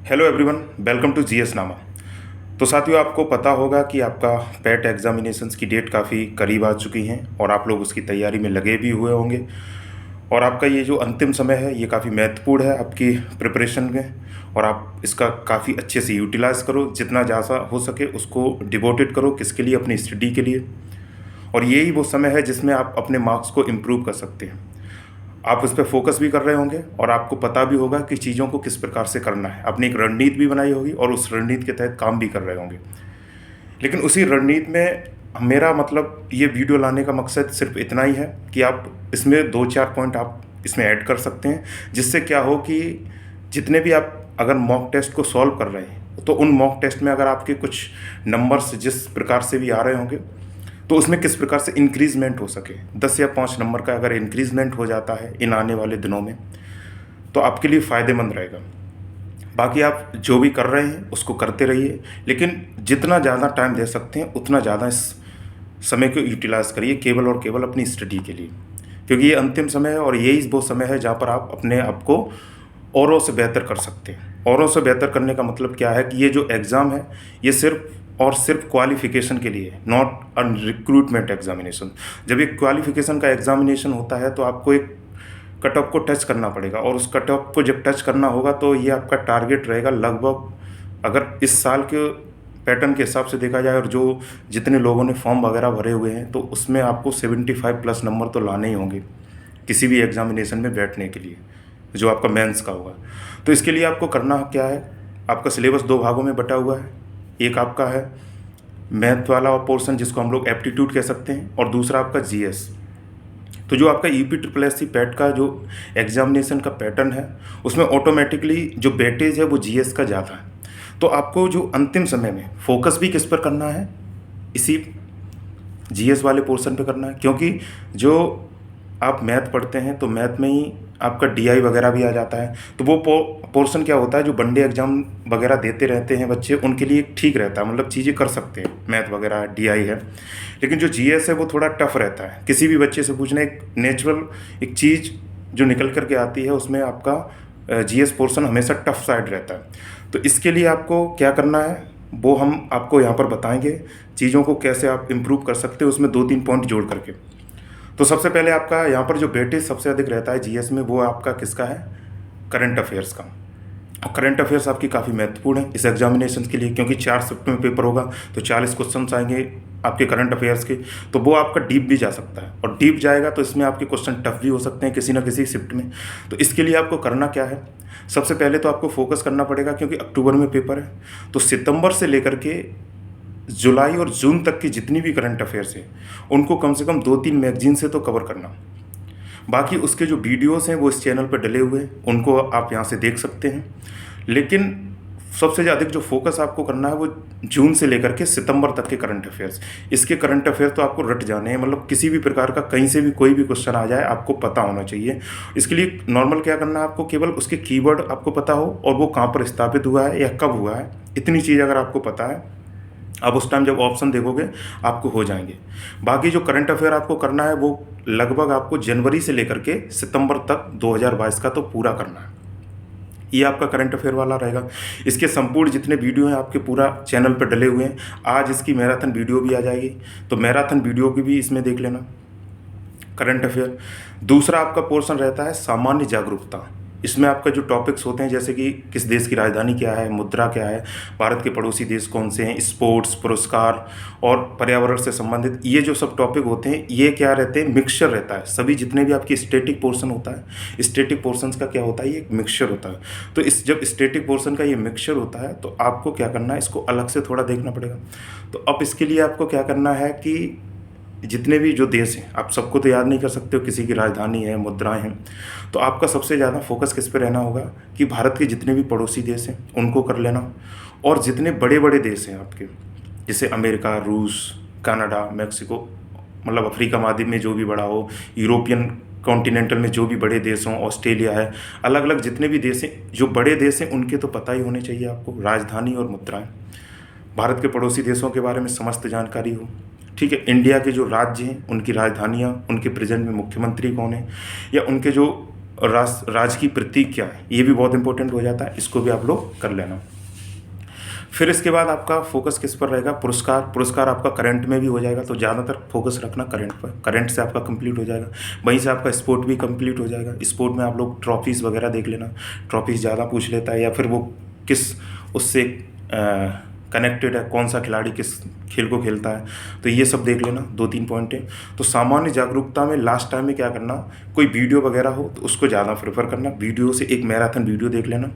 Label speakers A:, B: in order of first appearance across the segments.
A: Hello everyone, welcome to GS Nama. तो साथियों, आपको पता होगा कि आपका पेट एग्जामिनेशंस की डेट काफ़ी करीब आ चुकी हैं और आप लोग उसकी तैयारी में लगे भी हुए होंगे। और आपका ये जो अंतिम समय है ये काफ़ी महत्वपूर्ण है आपकी प्रिपरेशन में, और आप इसका काफ़ी अच्छे से यूटिलाइज़ करो, जितना ज़्यादा हो सके उसको डिवोटेड करो। किसके लिए? अपनी स्टडी के लिए। और यही वो समय है जिसमें आप अपने मार्क्स को इम्प्रूव कर सकते हैं। आप उस पर फोकस भी कर रहे होंगे और आपको पता भी होगा कि चीज़ों को किस प्रकार से करना है। आपने एक रणनीति भी बनाई होगी और उस रणनीति के तहत काम भी कर रहे होंगे। लेकिन उसी रणनीति में मेरा मतलब ये वीडियो लाने का मकसद सिर्फ इतना ही है कि आप इसमें 2-4 पॉइंट आप इसमें ऐड कर सकते हैं, जिससे क्या हो कि जितने भी आप अगर मॉक टेस्ट को सॉल्व कर रहे हैं तो उन मॉक टेस्ट में अगर आपके कुछ नंबर्स जिस प्रकार से भी आ रहे होंगे तो उसमें किस प्रकार से इंक्रीजमेंट हो सके। 10 या 5 नंबर का अगर इंक्रीजमेंट हो जाता है इन आने वाले दिनों में तो आपके लिए फ़ायदेमंद रहेगा। बाकी आप जो भी कर रहे हैं उसको करते रहिए, लेकिन जितना ज़्यादा टाइम दे सकते हैं उतना ज़्यादा इस समय को यूटिलाइज़ करिए केवल और केवल अपनी स्टडी के लिए, क्योंकि ये अंतिम समय है और यही वो समय है जहाँ पर आप अपने आप को औरों से बेहतर कर सकते हैं। औरों से बेहतर करने का मतलब क्या है कि ये जो एग्ज़ाम है ये सिर्फ और सिर्फ क्वालिफिकेशन के लिए, नॉट अ रिक्रूटमेंट एग्जामिनेशन। जब एक क्वालिफिकेशन का एग्जामिनेशन होता है तो आपको एक कट ऑफ को टच करना पड़ेगा, और उस कट ऑफ को जब टच करना होगा तो ये आपका टारगेट रहेगा लगभग, अगर इस साल के पैटर्न के हिसाब से देखा जाए और जो जितने लोगों ने फॉर्म वगैरह भरे हुए हैं तो उसमें आपको 75 प्लस नंबर तो लाने ही होंगे किसी भी एग्जामिनेशन में बैठने के लिए, जो आपका मेंस का होगा। तो इसके लिए आपको करना क्या है, आपका सिलेबस 2 भागों में बटा हुआ है। एक आपका है मैथ वाला पोर्शन जिसको हम लोग एप्टीट्यूड कह सकते हैं, और दूसरा आपका जीएस। तो जो आपका UP triple S C PET का जो एग्जामिनेशन का पैटर्न है उसमें ऑटोमेटिकली जो वेटेज है वो जीएस का ज़्यादा है। तो आपको जो अंतिम समय में फोकस भी किस पर करना है, इसी जीएस वाले पोर्शन पे करना है, क्योंकि जो आप मैथ पढ़ते हैं तो मैथ में ही आपका डीआई वगैरह भी आ जाता है। तो वो पोर्शन क्या होता है, जो वनडे एग्जाम वगैरह देते रहते हैं बच्चे उनके लिए ठीक रहता है, मतलब चीज़ें कर सकते हैं, मैथ वगैरह डीआई है। लेकिन जो जीएस है वो थोड़ा टफ रहता है। किसी भी बच्चे से पूछना, एक नेचुरल एक चीज़ जो निकल करके आती है उसमें आपका जीएस पोर्शन हमेशा टफ साइड रहता है। तो इसके लिए आपको क्या करना है वो हम आपको यहाँ पर बताएंगे, चीज़ों को कैसे आप इम्प्रूव कर सकते हो उसमें 2-3 पॉइंट जोड़ करके। तो सबसे पहले आपका यहाँ पर जो वेटेज सबसे अधिक रहता है जीएस में वो आपका किसका है, करंट अफेयर्स का। और करंट अफेयर्स आपकी काफ़ी महत्वपूर्ण है इस एग्जामिनेशन के लिए, क्योंकि 4 शिफ्ट में पेपर होगा तो 40 क्वेश्चन आएंगे आपके करंट अफेयर्स के। तो वो आपका डीप भी जा सकता है, और डीप जाएगा तो इसमें आपके क्वेश्चन टफ भी हो सकते हैं किसी ना किसी शिफ्ट में। तो इसके लिए आपको करना क्या है, सबसे पहले तो आपको फोकस करना पड़ेगा, क्योंकि अक्टूबर में पेपर है तो सितंबर से लेकर के जुलाई और जून तक की जितनी भी करंट अफेयर्स हैं उनको कम से कम 2-3 मैगजीन से तो कवर करना। बाकी उसके जो वीडियोस हैं वो इस चैनल पर डले हुए हैं, उनको आप यहाँ से देख सकते हैं। लेकिन सबसे ज़्यादा जो फोकस आपको करना है वो जून से लेकर के सितंबर तक के करंट अफेयर्स। इसके करंट अफेयर तो आपको रट जाने हैं, मतलब किसी भी प्रकार का कहीं से भी कोई भी क्वेश्चन आ जाए आपको पता होना चाहिए। इसके लिए नॉर्मल क्या करना है, आपको केवल उसके कीवर्ड आपको पता हो और वो कहाँ पर स्थापित हुआ है या कब हुआ है, इतनी चीज़ अगर आपको पता है अब उस टाइम जब ऑप्शन देखोगे आपको हो जाएंगे। बाकी जो करंट अफेयर आपको करना है वो लगभग आपको जनवरी से लेकर के सितंबर तक 2022 का तो पूरा करना है। ये आपका करंट अफेयर वाला रहेगा। इसके संपूर्ण जितने वीडियो हैं आपके पूरा चैनल पर डले हुए हैं। आज इसकी मैराथन वीडियो भी आ जाएगी, तो मैराथन वीडियो की भी इसमें देख लेना करंट अफेयर। दूसरा आपका पोर्शन रहता है सामान्य जागरूकता। इसमें आपका जो टॉपिक्स होते हैं जैसे कि किस देश की राजधानी क्या है, मुद्रा क्या है, भारत के पड़ोसी देश कौन से हैं, स्पोर्ट्स, पुरस्कार और पर्यावरण से संबंधित ये जो सब टॉपिक होते हैं ये क्या रहते हैं, मिक्सचर रहता है। सभी जितने भी आपकी स्टैटिक पोर्शन होता है, स्टैटिक पोर्शंस का क्या होता है, ये एक मिक्सचर होता है। तो इस जब स्टैटिक पोर्शन का ये मिक्सचर होता है तो आपको क्या करना है, इसको अलग से थोड़ा देखना पड़ेगा। तो अब इसके लिए आपको क्या करना है कि जितने भी जो देश हैं आप सबको तो याद नहीं कर सकते हो, किसी की राजधानी है, मुद्राएं हैं, तो आपका सबसे ज़्यादा फोकस किस पे रहना होगा कि भारत के जितने भी पड़ोसी देश हैं उनको कर लेना, और जितने बड़े बड़े देश हैं आपके जैसे अमेरिका, रूस, कनाडा, मैक्सिको, मतलब अफ्रीका महाद्वीप में जो भी बड़ा हो, यूरोपियन कॉन्टिनेंटल में जो भी बड़े देश हों, ऑस्ट्रेलिया है, अलग अलग जितने भी देश हैं जो बड़े देश हैं उनके तो पता ही होने चाहिए आपको, राजधानी और मुद्राएं, भारत के पड़ोसी देशों के बारे में समस्त जानकारी हो। ठीक है, इंडिया के जो राज्य हैं उनकी राजधानियाँ, उनके प्रेजेंट में मुख्यमंत्री कौन है, या उनके जो राज की प्रतीक क्या है, ये भी बहुत इंपॉर्टेंट हो जाता है, इसको भी आप लोग कर लेना। फिर इसके बाद आपका फोकस किस पर रहेगा, पुरस्कार आपका करंट में भी हो जाएगा, तो ज़्यादातर फोकस रखना करंट पर, करंट से आपका कंप्लीट हो जाएगा। वहीं से आपका स्पोर्ट भी कंप्लीट हो जाएगा। स्पोर्ट में आप लोग ट्रॉफीज़ वगैरह देख लेना, ट्रॉफीज़ ज़्यादा पूछ लेता है, या फिर वो किस उससे कनेक्टेड है, कौन सा खिलाड़ी किस खेल को खेलता है, तो ये सब देख लेना, 2-3 पॉइंट है। तो सामान्य जागरूकता में लास्ट टाइम में क्या करना, कोई वीडियो वगैरह हो तो उसको ज़्यादा प्रेफर करना, वीडियो से एक मैराथन वीडियो देख लेना,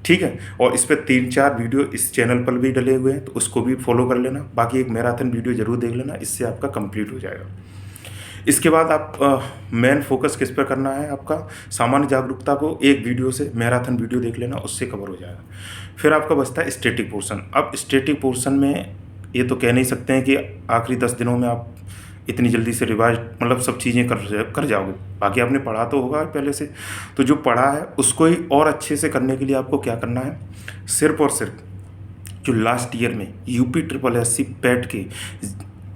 A: ठीक है। और इस पर 3-4 वीडियो इस चैनल पर भी डले हुए हैं, तो उसको भी फॉलो कर लेना। बाकी एक मैराथन वीडियो ज़रूर देख लेना, इससे आपका कंप्लीट हो जाएगा। इसके बाद आप मेन फोकस किस पर करना है, आपका सामान्य जागरूकता को एक वीडियो से मैराथन वीडियो देख लेना, उससे कवर हो जाएगा। फिर आपका बचता है स्टैटिक पोर्शन। अब स्टैटिक पोर्शन में ये तो कह नहीं सकते हैं कि आखिरी 10 दिनों में आप इतनी जल्दी से रिवाइज मतलब सब चीज़ें कर जाओगे, बाकी आपने पढ़ा तो होगा पहले से, तो जो पढ़ा है उसको ही और अच्छे से करने के लिए आपको क्या करना है, सिर्फ और सिर्फ जो लास्ट ईयर में यूपी SSSC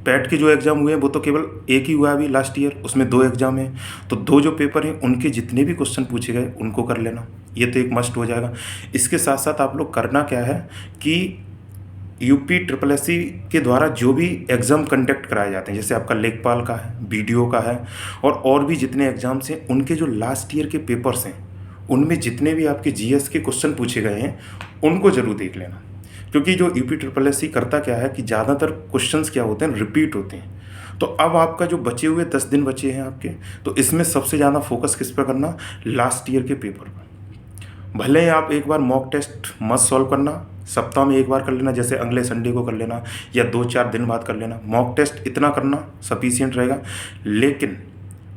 A: पैट के जो एग्ज़ाम हुए हैं वो तो केवल एक ही हुआ है अभी लास्ट ईयर, उसमें 2 एग्ज़ाम हैं, तो 2 जो पेपर हैं उनके जितने भी क्वेश्चन पूछे गए उनको कर लेना, ये तो एक मस्ट हो जाएगा। इसके साथ साथ आप लोग करना क्या है कि यूपी SSSC के द्वारा जो भी एग्ज़ाम कंडक्ट कराए जाते हैं, जैसे आपका लेखपाल का है, बीडीओ का है, और भी जितने एग्ज़ाम्स हैं उनके जो लास्ट ईयर के पेपर्स हैं उनमें जितने भी आपके जीएस के क्वेश्चन पूछे गए हैं उनको ज़रूर देख लेना। क्योंकि जो यूपी SSSC करता क्या है कि ज़्यादातर क्वेश्चंस क्या होते हैं, रिपीट होते हैं। तो अब आपका जो बचे हुए 10 दिन बचे हैं आपके, तो इसमें सबसे ज़्यादा फोकस किस पर करना, लास्ट ईयर के पेपर पर। भले ही आप एक बार मॉक टेस्ट मस्ट सॉल्व करना, सप्ताह में एक बार कर लेना, जैसे अगले संडे को कर लेना या 2-4 दिन बाद कर लेना, मॉक टेस्ट इतना करना सफिशिएंट रहेगा। लेकिन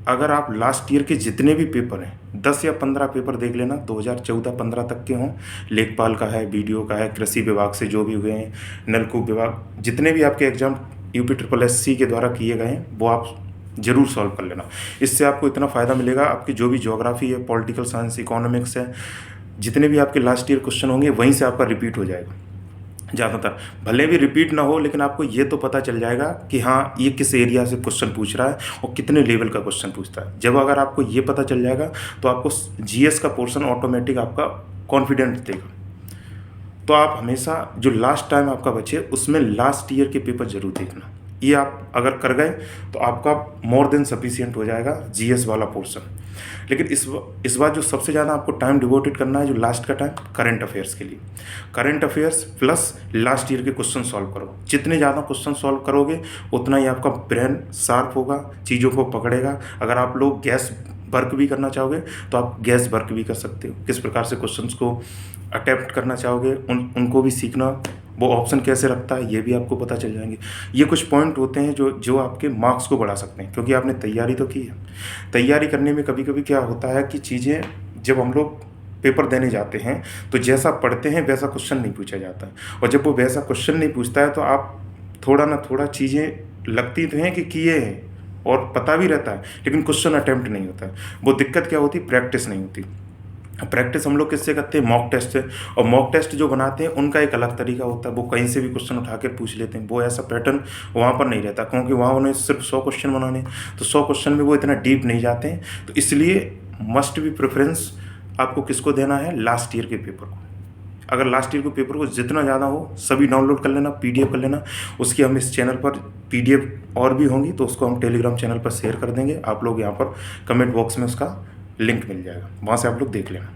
A: अगर आप लास्ट ईयर के जितने भी पेपर हैं 10 या 15 पेपर देख लेना, 2014-15 तक के हों, लेखपाल का है, बीडीओ का है, कृषि विभाग से जो भी हुए हैं, नलकूप विभाग, जितने भी आपके एग्ज़ाम यूपी SSSC के द्वारा किए गए हैं वो आप ज़रूर सॉल्व कर लेना। इससे आपको इतना फ़ायदा मिलेगा, आपकी जो भी ज्योग्राफी है, पॉलिटिकल साइंस, इकोनॉमिक्स है, जितने भी आपके लास्ट ईयर क्वेश्चन होंगे वहीं से आपका रिपीट हो जाएगा ज़्यादातर। भले भी रिपीट ना हो, लेकिन आपको ये तो पता चल जाएगा कि हाँ ये किस एरिया से क्वेश्चन पूछ रहा है और कितने लेवल का क्वेश्चन पूछता है। जब अगर आपको ये पता चल जाएगा तो आपको जीएस का पोर्शन ऑटोमेटिक आपका कॉन्फिडेंस देगा। तो आप हमेशा जो लास्ट टाइम आपका बचे उसमें लास्ट ईयर के पेपर जरूर देखना, ये आप अगर कर गए तो आपका मोर देन सफिशिएंट हो जाएगा जीएस वाला पोर्शन। लेकिन इस बार जो सबसे ज़्यादा आपको टाइम डिवोटेड करना है, जो लास्ट का टाइम, करंट अफेयर्स के लिए। Current affairs plus last year के क्वेश्चन सॉल्व करो। जितने ज़्यादा क्वेश्चन सॉल्व करोगे उतना ही आपका ब्रेन शार्प होगा, चीज़ों को पकड़ेगा। अगर आप लोग गैस वर्क भी करना चाहोगे तो आप गैस वर्क भी कर सकते हो, किस प्रकार से क्वेश्चंस को अटेम्प्ट करना चाहोगे उनको भी सीखना, वो ऑप्शन कैसे रखता है ये भी आपको पता चल जाएंगे। ये कुछ पॉइंट होते हैं जो आपके मार्क्स को बढ़ा सकते हैं, क्योंकि आपने तैयारी तो की है। तैयारी करने में कभी कभी क्या होता है कि चीज़ें जब हम लोग पेपर देने जाते हैं तो जैसा पढ़ते हैं वैसा क्वेश्चन नहीं पूछा जाता है, और जब वो वैसा क्वेश्चन नहीं पूछता है तो आप थोड़ा ना थोड़ा चीज़ें लगती तो हैं कि किए हैं और पता भी रहता है, लेकिन क्वेश्चन अटैम्प्ट नहीं होता है। वो दिक्कत क्या होती, प्रैक्टिस नहीं होती। प्रैक्टिस हम लोग किससे करते हैं, मॉक टेस्ट से। और मॉक टेस्ट जो बनाते हैं उनका एक अलग तरीका होता है, वो कहीं से भी क्वेश्चन उठा कर पूछ लेते हैं। वो ऐसा पैटर्न वहाँ पर नहीं रहता, क्योंकि वहाँ उन्हें सिर्फ 100 क्वेश्चन बनाने, तो 100 क्वेश्चन में वो इतना डीप नहीं जाते हैं। तो इसलिए मस्ट भी प्रेफरेंस आपको किसको देना है, लास्ट ईयर के पेपर को। अगर लास्ट ईयर के पेपर को जितना ज़्यादा हो सभी डाउनलोड कर लेना, पीडीएफ कर लेना। उसकी हम इस चैनल पर पीडीएफ और भी होंगी तो उसको हम टेलीग्राम चैनल पर शेयर कर देंगे, आप लोग यहाँ पर कमेंट बॉक्स में उसका लिंक मिल जाएगा, वहाँ से आप लोग देख लेना।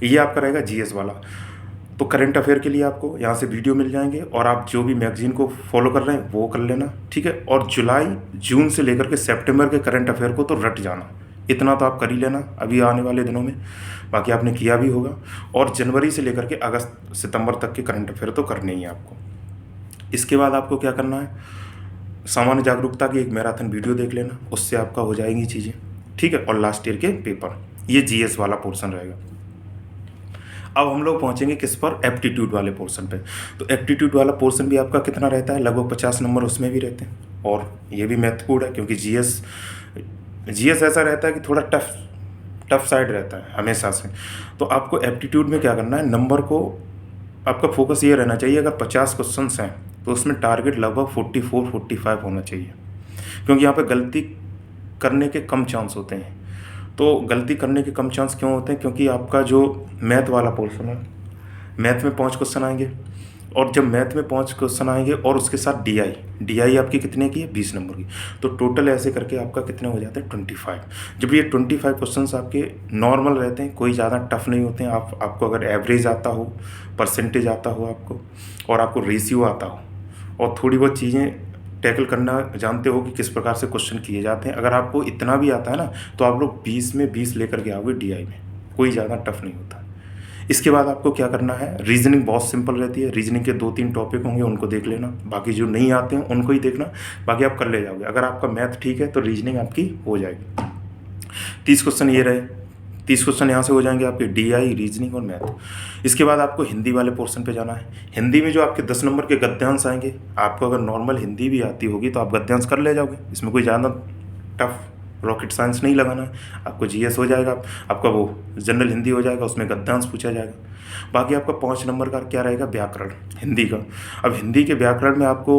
A: ये आपका रहेगा जीएस वाला। तो करंट अफेयर के लिए आपको यहाँ से वीडियो मिल जाएंगे, और आप जो भी मैगजीन को फॉलो कर रहे हैं वो कर लेना, ठीक है। और जुलाई जून से लेकर के सितंबर के करंट अफेयर को तो रट जाना, इतना तो आप कर ही लेना अभी आने वाले दिनों में, बाकी आपने किया भी होगा। और जनवरी से लेकर के अगस्त सितंबर तक के करंट अफेयर तो करने ही है आपको। इसके बाद आपको क्या करना है, सामान्य जागरूकता की एक मैराथन वीडियो देख लेना, उससे आपका हो जाएंगी चीज़ें, ठीक है। और लास्ट ईयर के पेपर, ये जीएस वाला पोर्शन रहेगा। अब हम लोग पहुंचेंगे किस पर, एप्टीट्यूड वाले पोर्शन पे। तो एप्टीट्यूड वाला पोर्शन भी आपका कितना रहता है, लगभग 50 नंबर उसमें भी रहते हैं, और ये भी महत्वपूर्ण है क्योंकि जीएस ऐसा रहता है कि थोड़ा टफ साइड रहता है हमेशा से। तो आपको एप्टीट्यूड में क्या करना है, नंबर को आपका फोकस ये रहना चाहिए, अगर 50 क्वेश्चन हैं तो उसमें टारगेट लगभग 44-45 होना चाहिए, क्योंकि यहाँ पे गलती करने के कम चांस होते हैं। तो गलती करने के कम चांस क्यों होते हैं? क्योंकि आपका जो मैथ वाला पोर्शन है, मैथ में 5 क्वेश्चन आएंगे, और जब मैथ में 5 क्वेश्चन आएंगे और उसके साथ डी आई आपकी कितने की है? 20 नंबर की। तो टोटल ऐसे करके आपका कितने हो जाते हैं? 25। जब ये 25 क्वेश्चंस आपके नॉर्मल रहते हैं, कोई ज़्यादा टफ नहीं होते हैं, आपको अगर एवरेज आता हो, परसेंटेज आता हो आपको, और आपको रेशियो आता हो, और थोड़ी बहुत चीज़ें टैकल करना जानते हो कि किस प्रकार से क्वेश्चन किए जाते हैं, अगर आपको इतना भी आता है ना, तो आप लोग 20 में 20 लेकर के आओगे डी में। कोई ज़्यादा टफ नहीं होता। इसके बाद आपको क्या करना है? रीजनिंग बहुत सिंपल रहती है। रीजनिंग के 2-3 टॉपिक होंगे, उनको देख लेना, बाकी जो नहीं आते हैं उनको ही देखना, बाकी आप कर ले जाओगे। अगर आपका मैथ ठीक है तो रीजनिंग आपकी हो जाएगी। 30 क्वेश्चन ये रहे, 30 क्वेश्चन यहाँ से हो जाएंगे आपके डी रीजनिंग और मैथ। इसके बाद आपको हिंदी वाले पोर्शन पे जाना है। हिंदी में जो आपके 10 नंबर के गद्यांश आएंगे, आपको अगर नॉर्मल हिंदी भी आती होगी तो आप गद्यांश कर ले जाओगे, इसमें कोई ज़्यादा टफ रॉकेट साइंस नहीं लगाना है। आपको जीएस हो जाएगा, आपका वो जनरल हिंदी हो जाएगा, उसमें गद्यांश पूछा जाएगा। बाकी आपका 5 नंबर का क्या रहेगा? व्याकरण हिंदी का। अब हिंदी के व्याकरण में आपको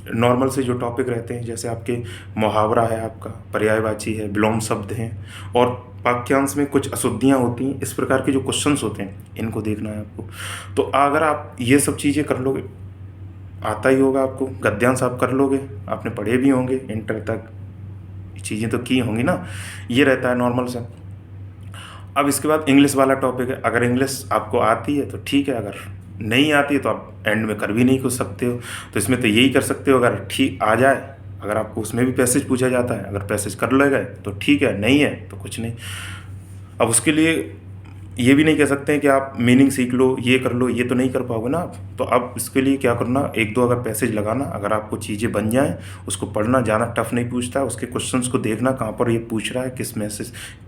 A: नॉर्मल से जो टॉपिक रहते हैं, जैसे आपके मुहावरा है, आपका पर्यायवाची है, विलोम शब्द हैं, और वाक्यांश में कुछ अशुद्धियाँ होती हैं, इस प्रकार के जो क्वेश्चंस होते हैं इनको देखना है आपको। तो अगर आप ये सब चीज़ें कर लोगे, आता ही होगा आपको, गद्यांश आप कर लोगे, आपने पढ़े भी होंगे इंटर तक, चीज़ें तो की होंगी ना, ये रहता है नॉर्मल से। अब इसके बाद इंग्लिश वाला टॉपिक है। अगर इंग्लिश आपको आती है तो ठीक है, अगर नहीं आती है तो आप एंड में कर भी नहीं कुछ सकते हो। तो इसमें तो यही कर सकते हो, अगर ठीक आ जाए, अगर आपको उसमें भी पैसेज पूछा जाता है, अगर पैसेज कर ले गए तो ठीक है, नहीं है तो कुछ नहीं। अब उसके लिए ये भी नहीं कह सकते हैं कि आप मीनिंग सीख लो, ये कर लो, ये तो नहीं कर पाओगे ना आप। तो अब इसके लिए क्या करना, 1-2 अगर पैसेज लगाना, अगर आपको चीज़ें बन जाएं, उसको पढ़ना, ज़्यादा टफ नहीं पूछता है, उसके क्वेश्चंस को देखना कहाँ पर ये पूछ रहा है, किस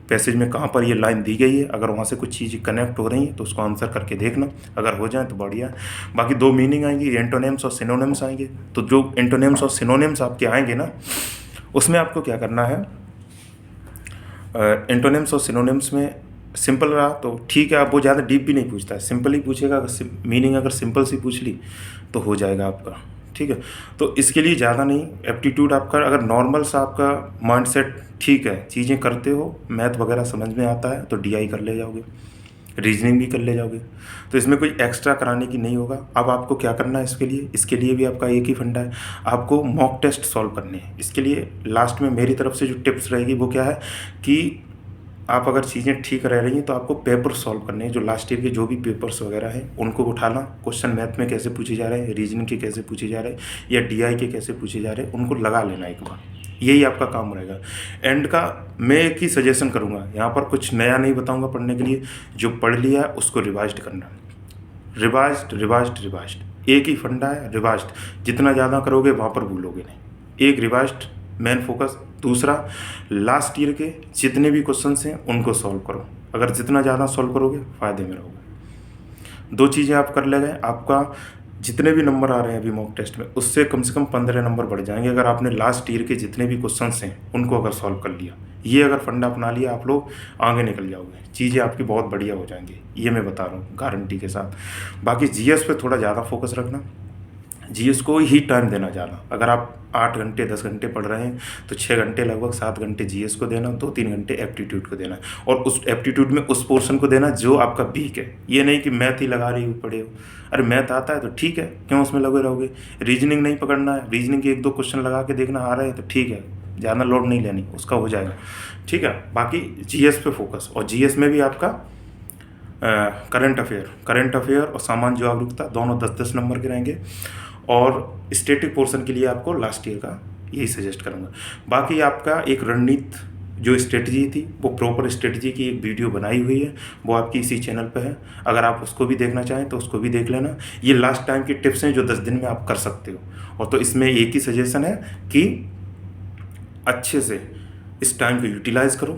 A: पैसेज में कहाँ पर ये लाइन दी गई है, अगर वहाँ से कुछ चीज़ें कनेक्ट हो रही हैं तो उसको आंसर करके देखना, अगर हो जाए तो बढ़िया। बाकी 2 मीनिंग आएंगी, एंटोनिम्स और सिनोनिम्स आएंगे। तो जो एंटोनिम्स और सिनोनिम्स आपके आएंगे ना, उसमें आपको क्या करना है, एंटोनिम्स और सिनोनिम्स में सिंपल रहा तो ठीक है, आप वो ज़्यादा डीप भी नहीं पूछता है, सिंपल ही पूछेगा। अगर मीनिंग अगर सिंपल सी पूछ ली तो हो जाएगा आपका, ठीक है। तो इसके लिए ज़्यादा नहीं, एप्टीट्यूड आपका अगर नॉर्मल सा आपका माइंडसेट ठीक है, चीज़ें करते हो, मैथ वगैरह समझ में आता है, तो डीआई कर ले जाओगे, रीजनिंग भी कर ले जाओगे। तो इसमें कोई एक्स्ट्रा कराने की नहीं होगा। अब आपको क्या करना है इसके लिए भी आपका एक ही फंडा है, आपको मॉक टेस्ट सॉल्व करने हैं। इसके लिए लास्ट में मेरी तरफ से जो टिप्स रहेगी वो क्या है कि आप अगर चीज़ें ठीक रह रही हैं तो आपको पेपर सॉल्व करने हैं, जो लास्ट ईयर के जो भी पेपर्स वगैरह हैं उनको उठाना, क्वेश्चन मैथ में कैसे पूछे जा रहे हैं, रीजनिंग के कैसे पूछे जा रहे हैं, या डीआई के कैसे पूछे जा रहे हैं, उनको लगा लेना एक बार। यही आपका काम रहेगा। एंड का मैं एक ही सजेशन करूँगा, यहाँ पर कुछ नया नहीं बताऊँगा पढ़ने के लिए, जो पढ़ लिया है उसको रिवाइज करना, रिवाइज्ड एक ही फंडा है, रिवाइज्ड जितना ज़्यादा करोगे वहाँ पर भूलोगे नहीं। एक रिवाइज्ड मेन फोकस। दूसरा, लास्ट ईयर के जितने भी क्वेश्चंस हैं उनको सॉल्व करो, अगर जितना ज़्यादा सॉल्व करोगे फ़ायदे में रहोगे। 2 चीज़ें आप कर ले गए, आपका जितने भी नंबर आ रहे हैं अभी मॉक टेस्ट में, उससे कम से कम 15 नंबर बढ़ जाएंगे, अगर आपने लास्ट ईयर के जितने भी क्वेश्चंस हैं उनको अगर सॉल्व कर लिया। ये अगर फंडा अपना लिया, आप लोग आगे निकल जाओगे, चीज़ें आपकी बहुत बढ़िया हो जाएंगी, ये मैं बता रहा हूँ गारंटी के साथ। बाकी जीएस पे थोड़ा ज़्यादा फोकस रखना, जीएस को ही टाइम देना ज़्यादा। अगर आप 8 घंटे 10 घंटे पढ़ रहे हैं तो 6 घंटे लगभग 7 घंटे जीएस को देना, 2-3 घंटे एप्टीट्यूड को देना, और उस एप्टीट्यूड में उस पोर्शन को देना जो आपका वीक है। ये नहीं कि मैथ ही लगा रही हो पढ़े हो, अरे मैथ आता है तो ठीक है, क्यों उसमें लगे रहोगे। रीजनिंग नहीं पकड़ना है, रीजनिंग के 1-2 क्वेश्चन लगा के देखना, आ रहे हैं तो ठीक है, ज़्यादा लोड नहीं लेनी, उसका हो जाएगा, ठीक है। बाकी जीएस पे फोकस, और जीएस में भी आपका करंट अफेयर और सामान्य जागरूकता दोनों 10-10 नंबर के रहेंगे। और स्टैटिक पोर्शन के लिए आपको लास्ट ईयर का यही सजेस्ट करूँगा। बाकी आपका एक रणनीति जो स्ट्रेटजी थी, वो प्रॉपर स्ट्रेटजी की एक वीडियो बनाई हुई है, वो आपकी इसी चैनल पे है, अगर आप उसको भी देखना चाहें तो उसको भी देख लेना। ये लास्ट टाइम की टिप्स हैं जो 10 दिन में आप कर सकते हो। और तो इसमें एक ही सजेशन है कि अच्छे से इस टाइम को यूटिलाइज़ करो,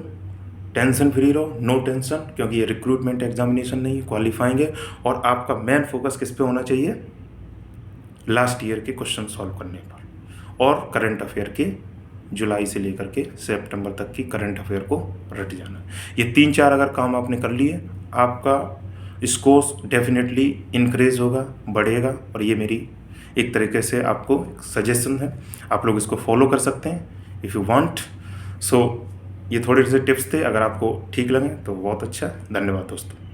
A: टेंशन फ्री रहो, नो टेंशन, क्योंकि ये रिक्रूटमेंट एग्जामिनेशन नहीं है, क्वालिफाइंग है। और आपका मेन फोकस किस पे होना चाहिए, लास्ट ईयर के क्वेश्चन सॉल्व करने पर, और करंट अफेयर के जुलाई से लेकर के सितंबर तक की करंट अफेयर को रट जाना। ये 3-4 अगर काम आपने कर लिए, आपका स्कोर डेफिनेटली इंक्रीज होगा, बढ़ेगा। और ये मेरी एक तरीके से आपको सजेशन है, आप लोग इसको फॉलो कर सकते हैं इफ़ यू वांट। सो ये थोड़े से टिप्स थे, अगर आपको ठीक लगे तो बहुत अच्छा। धन्यवाद दोस्तों।